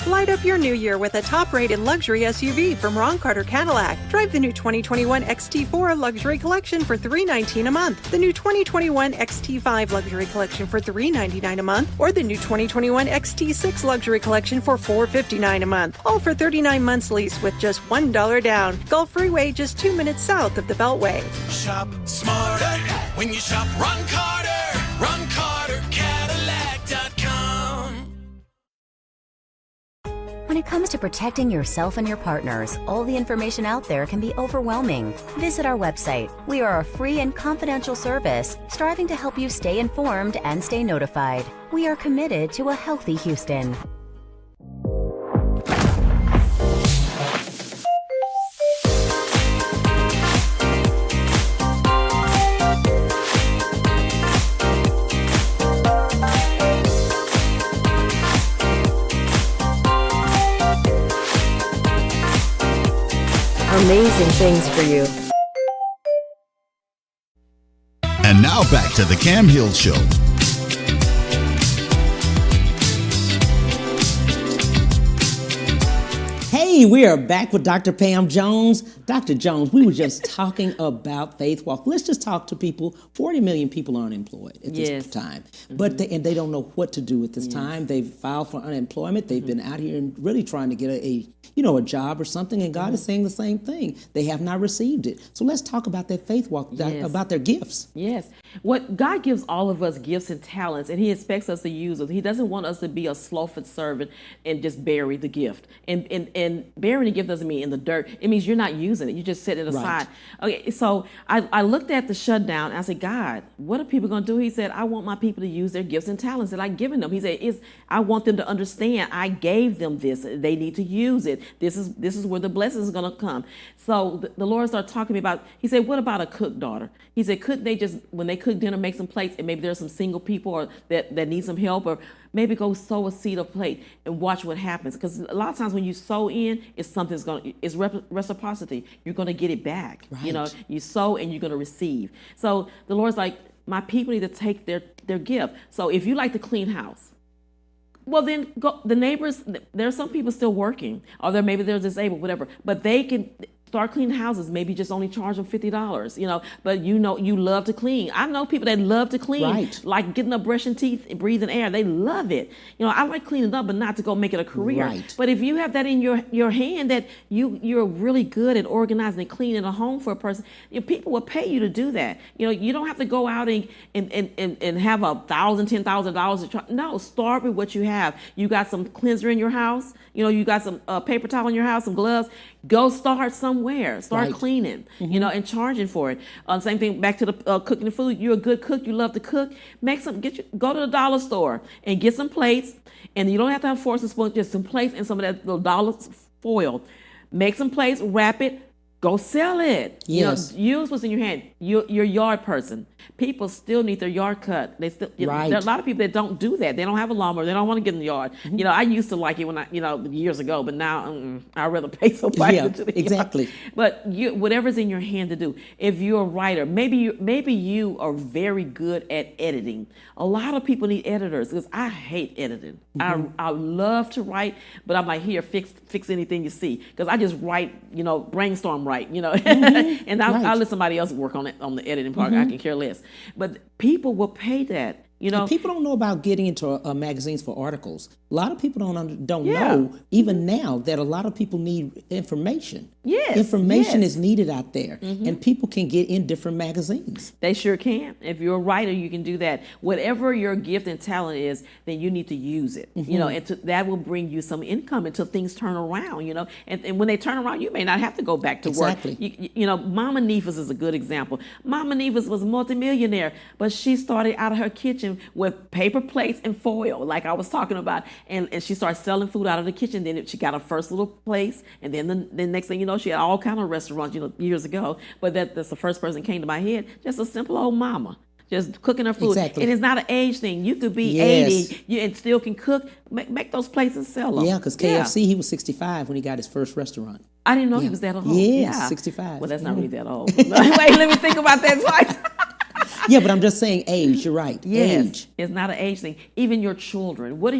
Light up your new year with a top-rated luxury SUV from Ron Carter Cadillac. Drive the new 2021 XT4 Luxury Collection for $319 a month, the new 2021 XT5 Luxury Collection for $399 a month, or the new 2021 XT6 Luxury Collection for $459 a month. All for 39 months lease with just $1 down. Gulf Freeway, just 2 minutes south of the Beltway. Shop smarter when you shop Ron Carter. RonCarterCadillac.com. When it comes to protecting yourself and your partners, all the information out there can be overwhelming. Visit our website. We are a free and confidential service striving to help you stay informed and stay notified. We are committed to a healthy Houston. Amazing things for you. And now back to the Cam Hill Show. Hey, we are back with Dr. Pam Jones. Dr. Jones, we were just talking about Faith Walk. Let's just talk to people. 40 million people are unemployed at this time. But they don't know what to do at this time. They've filed for unemployment. They've been out here and really trying to get a job or something, and God is saying the same thing. They have not received it. So let's talk about that Faith Walk, about their gifts. Yes. What God gives all of us gifts and talents, and He expects us to use them. He doesn't want us to be a slothful servant and just bury the gift. And burying the gift doesn't mean in the dirt. It means you're not using it. You just set it aside. Right. Okay. So I looked at the shutdown and I said, God, what are people going to do? He said, I want my people to use their gifts and talents that I've given them. He said, I want them to understand I gave them this. They need to use it. This is where the blessings is going to come. So the Lord started talking to me about, He said, what about a cook daughter? He said, couldn't they just, when they cook dinner, make some plates, and maybe there's some single people or that need some help, or maybe go sow a seed of plate and watch what happens. Because a lot of times when you sow in, it's reciprocity. You're going to get it back. Right. You sow and you're going to receive. So the Lord's like, my people need to take their gift. So if you like to clean house, well, then go. The neighbors, there are some people still working, or maybe they're disabled, whatever, but they can start cleaning houses, maybe just only charge them $50, but you love to clean. I know people that love to clean, like getting up, brushing teeth, breathing air. They love it. I like cleaning up, but not to go make it a career. Right. But if you have that in your hand, that you're really good at organizing and cleaning a home for a person, people will pay you to do that. You don't have to go out and have $1,000, $10,000 to try. No, start with what you have. You got some cleanser in your house. You got some paper towel in your house, some gloves. Go start somewhere. Start cleaning, and charging for it. Same thing back to the cooking the food. You're a good cook. You love to cook. Go to the dollar store and get some plates. And you don't have to have forks and spoons. Just some plates and some of that little dollar foil. Make some plates. Wrap it. go sell it. Yes. Use what's in your hand. You're a yard person. People still need their yard cut. They still, Right. there are a lot of people that don't do that. They don't have a lawnmower. They don't want to get in the yard. I used to like it when years ago, but now I'd rather pay somebody Yeah, to the exactly. yard. But whatever's in your hand to do. If you're a writer, maybe you are very good at editing. A lot of people need editors because I hate editing. I love to write, but I'm like, here, fix anything you see, because I just write, brainstorm write, and I'll let somebody else work on it on the editing part. I can care less. But people will pay that. And people don't know about getting into magazines for articles. A lot of people don't Yeah. know, even now, that a lot of people need information. Yes, Information yes. is needed out there, and people can get in different magazines. They sure can. If you're a writer, you can do that. Whatever your gift and talent is, then you need to use it. And that will bring you some income until things turn around. And when they turn around, you may not have to go back to Exactly. work. Mama Neefus is a good example. Mama Neefus was a multimillionaire, but she started out of her kitchen with paper plates and foil, like I was talking about, and she started selling food out of the kitchen. Then she got her first little place, and then the next thing you know, she had all kind of restaurants, years ago. But that's the first person that came to my head. Just a simple old mama, just cooking her food. Exactly. And it's not an age thing. You could be Yes. 80 and still can cook. Make those plates and sell them. Yeah, because KFC, he was 65 when he got his first restaurant. I didn't know he was that old. Yeah, 65. Well, that's not really that old. Wait, let me think about that twice. Yeah, but I'm just saying age. You're right. Yes, Age. it's not an age thing. Even your children. What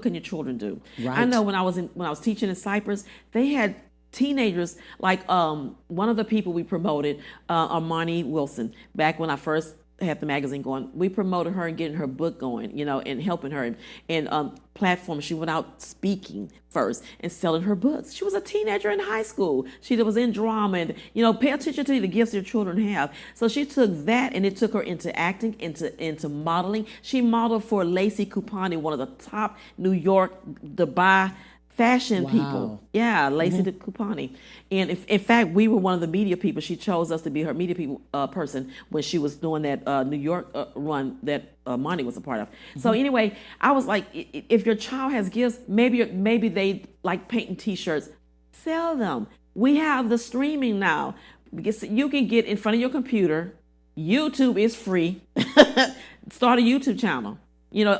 can your children do? Right. I know when I was teaching in Cyprus, they had teenagers like one of the people we promoted, Armani Wilson. Back when I first had the magazine going, we promoted her and getting her book going, and helping her and platforms. She went out speaking first and selling her books. She was a teenager in high school. She was in drama and, pay attention to the gifts your children have. So she took that and it took her into acting, into modeling. She modeled for Lacey Kupani, one of the top New York, Dubai fashion people. Yeah, Lacey Kupani. And in fact, we were one of the media people. She chose us to be her media people person when she was doing that New York run that Monty was a part of. So anyway, I was like, if your child has gifts, maybe they like painting T-shirts, sell them. We have the streaming now. Because you can get in front of your computer. YouTube is free. Start a YouTube channel.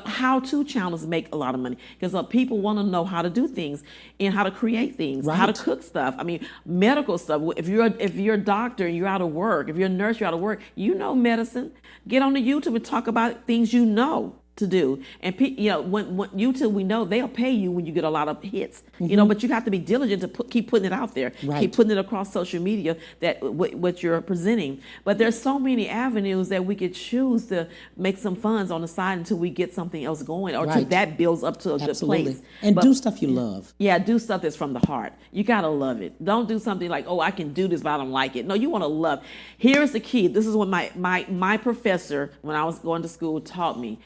How-to channels make a lot of money because people want to know how to do things and how to create things, how to cook stuff. I mean, medical stuff. If you're a doctor and you're out of work, if you're a nurse, you're out of work, medicine. Get on the YouTube and talk about things to do. And when YouTube, we know they'll pay you when you get a lot of hits. But you have to be diligent to keep putting it out there, keep putting it across social media that what you're presenting. But there's so many avenues that we could choose to make some funds on the side until we get something else going, or till that builds up to a good place. And do stuff you love. Yeah, do stuff that's from the heart. You gotta love it. Don't do something like, oh, I can do this, but I don't like it. No, you want to love. Here's the key. This is what my professor, when I was going to school, taught me.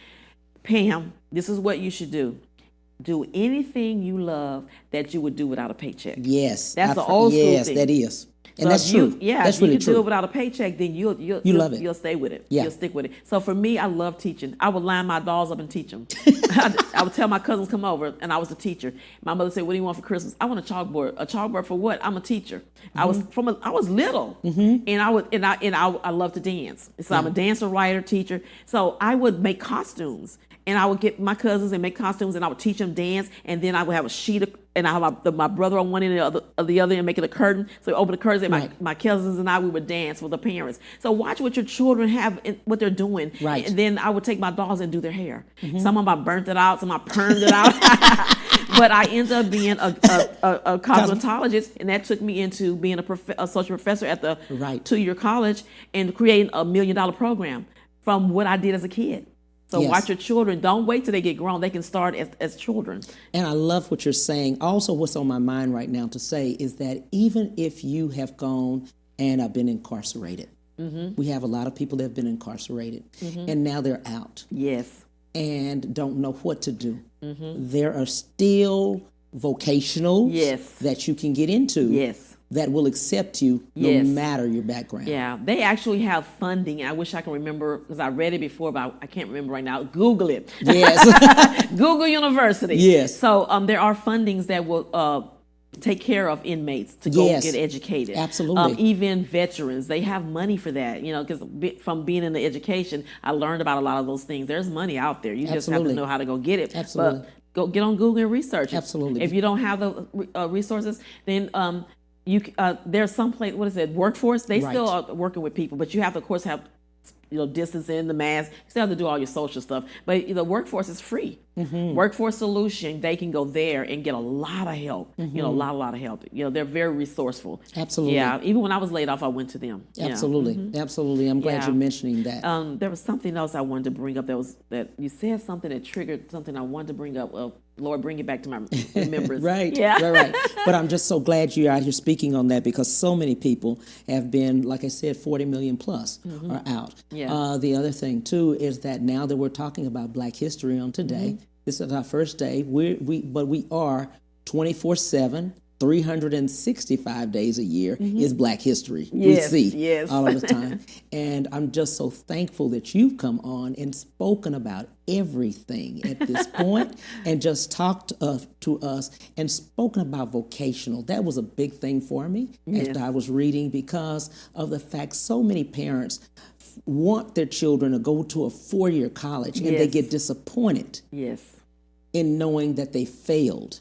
Pam, this is what you should do. Do anything you love that you would do without a paycheck. Yes. That's the old school Yes, thing. that is. And So that's if you- true. Yeah, that's if you really can do true. it without a paycheck, then you'll love it. You'll stay with it. Yeah. You'll stick with it. So for me, I love teaching. I would line my dolls up and teach them. I would tell my cousins come over, and I was a teacher. My mother said, "What do you want for Christmas?" I want a chalkboard. A chalkboard for what? I'm a teacher. I was little, and I love to dance. So I'm a dancer, writer, teacher. So I would make costumes. And I would get my cousins and make costumes, and I would teach them dance. And then I would have a sheet and I have my brother on one end and the other and making a curtain. So we open the curtains, and my cousins and we would dance with the parents. So watch what your children have and what they're doing. Right. And then I would take my dolls and do their hair. Some of them I burnt it out, some I permed it out. But I ended up being a cosmetologist, and that took me into being a associate professor at the 2-year college and creating $1 million program from what I did as a kid. So watch your children. Don't wait till they get grown. They can start as children. And I love what you're saying. Also, what's on my mind right now to say is that even if you have gone and have been incarcerated, we have a lot of people that have been incarcerated, and now they're out. Yes. And don't know what to do. There are still vocationals that you can get into. Yes. That will accept you no matter your background. Yeah, they actually have funding. I wish I can remember because I read it before, but I can't remember right now. Google it. Yes. Google University. Yes. So there are fundings that will take care of inmates to Yes. go get educated. Absolutely. Even veterans, they have money for that. Because from being in the education, I learned about a lot of those things. There's money out there. You just have Absolutely. to know how to go get it. Absolutely. But go get on Google and research it. Absolutely. If you don't have the resources, then there's some place. What is it? Workforce. They still are working with people, but you have to, of course, have distancing, the mask. You still have to do all your social stuff. But the workforce is free. Workforce Solution, they can go there and get a lot of help. A lot of help. They're very resourceful. Absolutely. Yeah. Even when I was laid off, I went to them. Yeah. Absolutely. Absolutely. I'm glad Yeah. you're mentioning that. There was something else I wanted to bring up. That you said something that triggered something I wanted to bring up. Lord, bring it back to my remembrance. Right. Yeah. Right. But I'm just so glad you're out here speaking on that, because so many people have been, like I said, 40 million plus are out. Yeah. The other thing too is that now that we're talking about Black History on today, this is our first day. But we are 24/7. 365 days a year is Black History. Yes, we see yes. all of the time. And I'm just so thankful that you've come on and spoken about everything at this point and just talked to us and spoken about vocational. That was a big thing for me after I was reading, because of the fact so many parents want their children to go to a 4-year college and they Yes. get disappointed Yes. in knowing that they failed.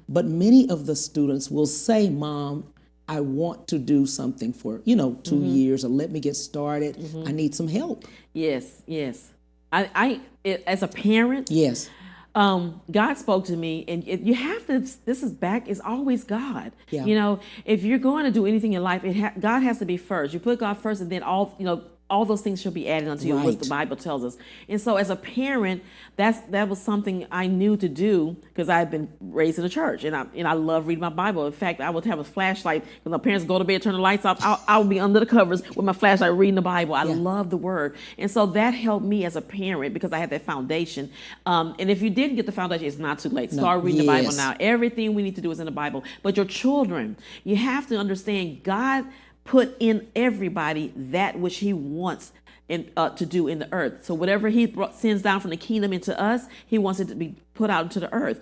But many of the students will say, Mom, I want to do something for, 2 years, or let me get started. I need some help. Yes. Yes. As a parent, Yes. God spoke to me, and you have to. This is back. It's always God. Yeah. If you're going to do anything in life, God has to be first. You put God first, and then all those things shall be added unto you, Right. what the Bible tells us. And so, as a parent, that was something I knew to do, because I had been raised in a church, and I love reading my Bible. In fact, I would have a flashlight when my parents go to bed, turn the lights off. I would be under the covers with my flashlight reading the Bible. I love the Word, and so that helped me as a parent, because I had that foundation. And if you didn't get the foundation, it's not too late. Start reading the Bible Yes. now. Everything we need to do is in the Bible. But your children, you have to understand, God put in everybody that which He wants to do in the earth. So whatever He sends down from the kingdom into us, He wants it to be put out into the earth.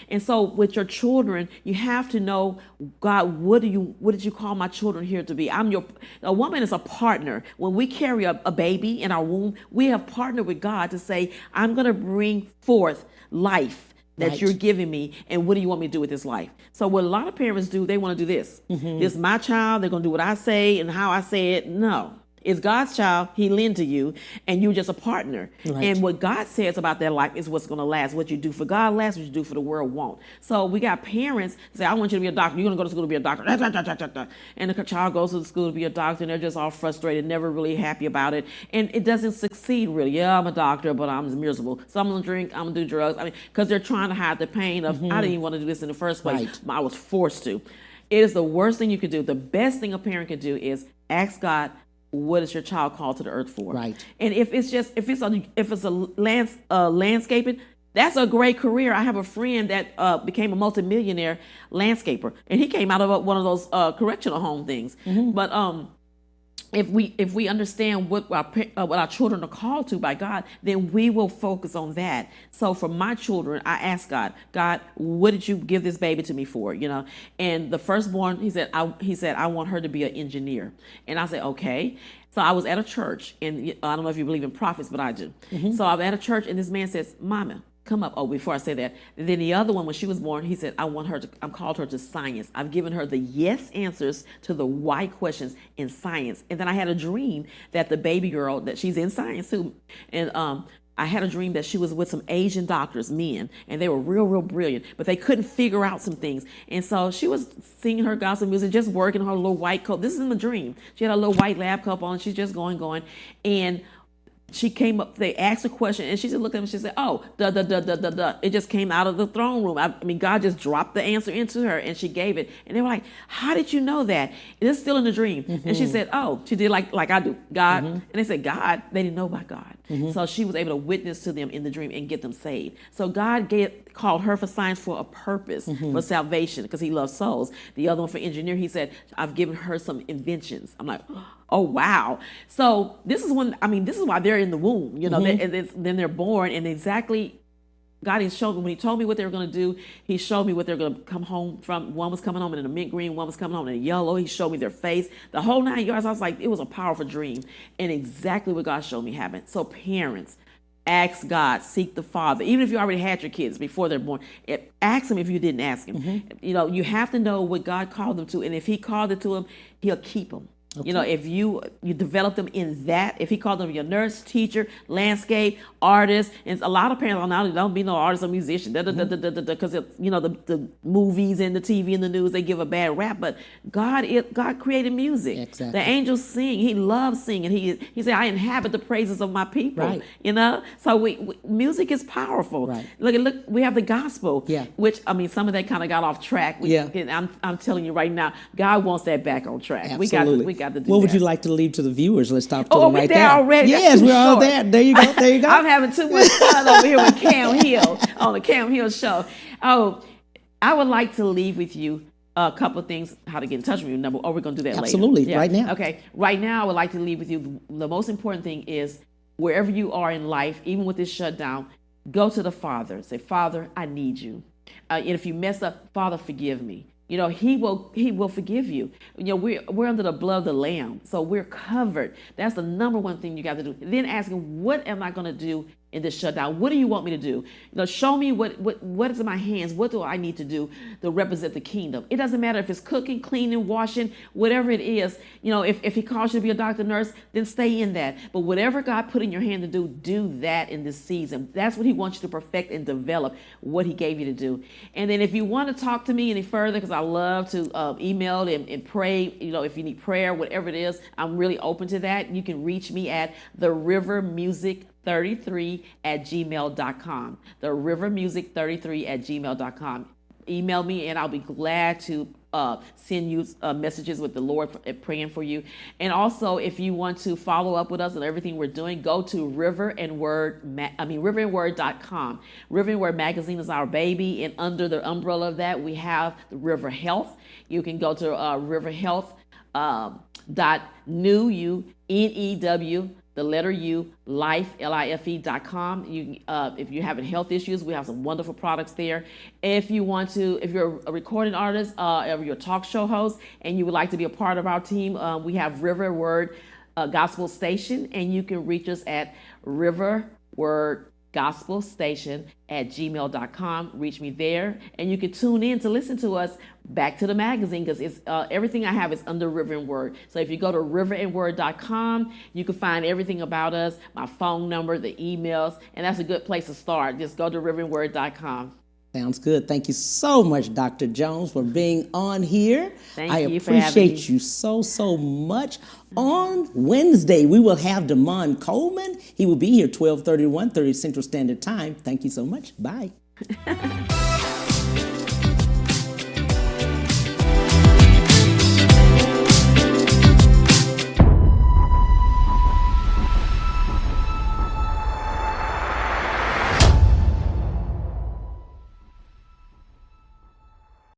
And so with your children, you have to know, God, what did you call my children here to be? A woman is a partner. When we carry a baby in our womb, we have partnered with God to say, I'm going to bring forth life that Right. you're giving me, and what do you want me to do with this life? So what a lot of parents do, they want to do this. This is my child, they're going to do what I say and how I say it. No. It's God's child. He lent to you, and you're just a partner. Right. And what God says about their life is what's going to last. What you do for God lasts. What you do for the world won't. So we got parents say, I want you to be a doctor. You're going to go to school to be a doctor. And the child goes to the school to be a doctor, and they're just all frustrated, never really happy about it. And it doesn't succeed, really. Yeah, I'm a doctor, but I'm miserable. So I'm going to drink. I'm going to do drugs. Because they're trying to hide the pain of, I didn't even want to do this in the first place. Right. I was forced to. It is the worst thing you could do. The best thing a parent could do is ask God, what is your child called to the earth for? Right. And if it's a landscaping, that's a great career. I have a friend that became a multimillionaire landscaper, and he came out of one of those correctional home things. But if we understand what our children are called to by God, then we will focus on that. So for my children, I ask God, what did you give this baby to me for? And the firstborn, he said, I want her to be an engineer. And I said, okay. So I was at a church, and I don't know if you believe in prophets, but I do. So I'm at a church, and this man says, Mama, come up. Oh, before I say that, and then the other one, when she was born, he said, I'm called her to science. I've given her the yes answers to the why questions in science. And then I had a dream that the baby girl, that she's in science too, and I had a dream that she was with some Asian doctors, men, and they were real, real brilliant, but they couldn't figure out some things. And so she was singing her gospel music, just working her little white coat. This is in the dream. She had a little white lab coat on, and she's just going. And she came up, they asked a question, and she just looked at me, she said, oh, It just came out of the throne room. I mean, God just dropped the answer into her, and she gave it. And they were like, how did you know that? It is still in the dream. And she said, oh, she did like I do, God. And they said, God, they didn't know about God. So she was able to witness to them in the dream and get them saved. So God called her for science for a purpose, for salvation, because He loves souls. The other one for engineer, He said, I've given her some inventions. I'm like, oh, wow. So this is why they're in the womb, then they're born, and exactly God has showed me, when he told me what they were going to do, he showed me what they're going to come home from. One was coming home in a mint green, one was coming home in a yellow. He showed me their face, the whole 9 yards. I was like, it was a powerful dream. And exactly what God showed me happened. So parents, ask God, seek the Father. Even if you already had your kids before they're born, ask him if you didn't ask him. You know, you have to know what God called them to. And if he called it to them, he'll keep them. Okay. You know, if you develop them in that, if he called them your nurse, teacher, landscape, artist, and a lot of parents now don't be no artist or musician, because you know the movies and the TV and the news, they give a bad rap. But God created music. Exactly. The angels sing. He loves singing. He said, "I inhabit the praises of my people." Right. You know, so music is powerful. Right. Look, we have the gospel. Yeah. Which, I mean, some of that kind of got off track. I'm telling you right now, God wants that back on track. Absolutely. We got to do what that. would you like to leave to the viewers? Let's talk to them right there now. Already. Yes, we're all there. There you go. There you go. I'm having too much fun over here with Cam Hill on the Cam Hill Show. Oh, I would like to leave with you a couple of things, how to get in touch with you. We're going to do that Absolutely. later. Right now. Okay. Right now, I would like to leave with you. The most important thing is wherever you are in life, even with this shutdown, go to the Father. Say, Father, I need you. And if you mess up, Father, forgive me. You know, he will forgive you. You know, we're under the blood of the Lamb, so we're covered. That's the number one thing you got to do. Then asking, what am I going to do in this shutdown? What do you want me to do? You know, show me what is in my hands. What do I need to do to represent the kingdom? It doesn't matter if it's cooking, cleaning, washing, whatever it is. You know, if he calls you to be a doctor, nurse, then stay in that. But whatever God put in your hand to do that in this season. That's what he wants you to perfect and develop what he gave you to do. And then if you want to talk to me any further, because I love to email and pray, you know, if you need prayer, whatever it is, I'm really open to that. You can reach me at therivermusic33@gmail.com. therivermusic33@gmail.com. Email me and I'll be glad to send you messages with the Lord praying for you. And also, if you want to follow up with us and everything we're doing, go to riverandword.com. River and Word magazine is our baby, and under the umbrella of that, we have the River Health. You can go to riverhealth.new, the letter U, life, life.com. You, if you're having health issues, we have some wonderful products there. If you're a recording artist, or you're a talk show host, and you would like to be a part of our team, we have River Word Gospel Station, and you can reach us at riverwordgospelstation@gmail.com. Reach me there, and you can tune in to listen to us back to the magazine, because it's everything I have is under River and Word. So if you go to riverandword.com, you can find everything about us, my phone number, the emails, and that's a good place to start. Just go to riverandword.com. Sounds good. Thank you so much, Dr. Jones, for being on here. Thank I you for having appreciate me. you so much. On Wednesday, we will have Damon Coleman. He will be here 12:30 to 1:30 Central Standard Time. Thank you so much. Bye.